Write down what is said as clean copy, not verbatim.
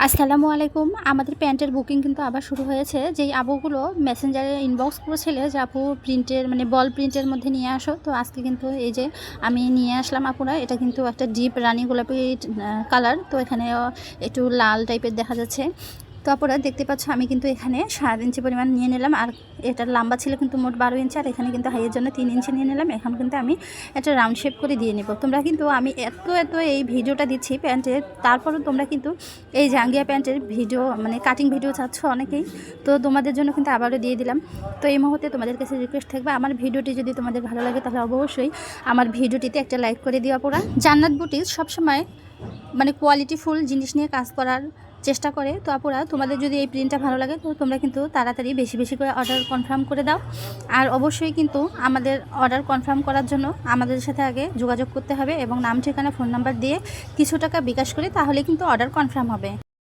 আসসালামু আলাইকুম। আমাদের প্যান্টের বুকিং কিন্তু আবার শুরু হয়েছে। যেই আপুগুলো মেসেঞ্জারে ইনবক্স করেছিলে যে আপু প্রিন্টের মানে বল প্রিন্টের মধ্যে নিয়ে আসো, তো আজকে কিন্তু এই যে আমি নিয়ে আসলাম আপুরা। এটা কিন্তু একটা ডিপ রানী গোলাপি কালার, তো এখানে একটু লাল টাইপের দেখা যাচ্ছে। তো আপুরা দেখতে পাচ্ছ আমি কিন্তু এখানে 7 ইঞ্চি পরিমাণ নিয়ে নিলাম, আর এটার লম্বা ছিল কিন্তু মোট 12 ইঞ্চি, আর এখানে কিন্তু হাইয়ের জন্য 3 ইঞ্চি নিয়ে নিলাম। এখন কিন্তু আমি একটা রাউন্ড শেপ করে দিয়ে নেব। তোমরা কিন্তু আমি এত এই ভিডিওটা দিচ্ছি প্যান্টের, তারপরও তোমরা কিন্তু এই জাঙ্গিয়া প্যান্টের ভিডিও মানে কাটিং ভিডিও চাচ্ছ অনেকেই, তো তোমাদের জন্য কিন্তু আবারও দিয়ে দিলাম। তো এই মুহূর্তে তোমাদের কাছে রিকোয়েস্ট থাকবে, আমার ভিডিওটি যদি তোমাদের ভালো লাগে তাহলে অবশ্যই আমার ভিডিওটিতে একটা লাইক করে দিও আপুরা। জান্নাত বুটিক সবসময় মানে কোয়ালিটিফুল জিনিস নিয়ে কাজ করার চেষ্টা করে। তো আপুরা তোমাদের যদি এই প্রিন্টটা ভালো লাগে তো তোমরা কিন্তু তাড়াতাড়ি বেশি বেশি করে অর্ডার কনফার্ম করে দাও। আর অবশ্যই কিন্তু আমাদের অর্ডার কনফার্ম করার জন্য আমাদের সাথে আগে যোগাযোগ করতে হবে এবং নাম ঠিকানা ফোন নাম্বার দিয়ে কিছু টাকা বিকাশ করে, তাহলে কিন্তু অর্ডার কনফার্ম হবে।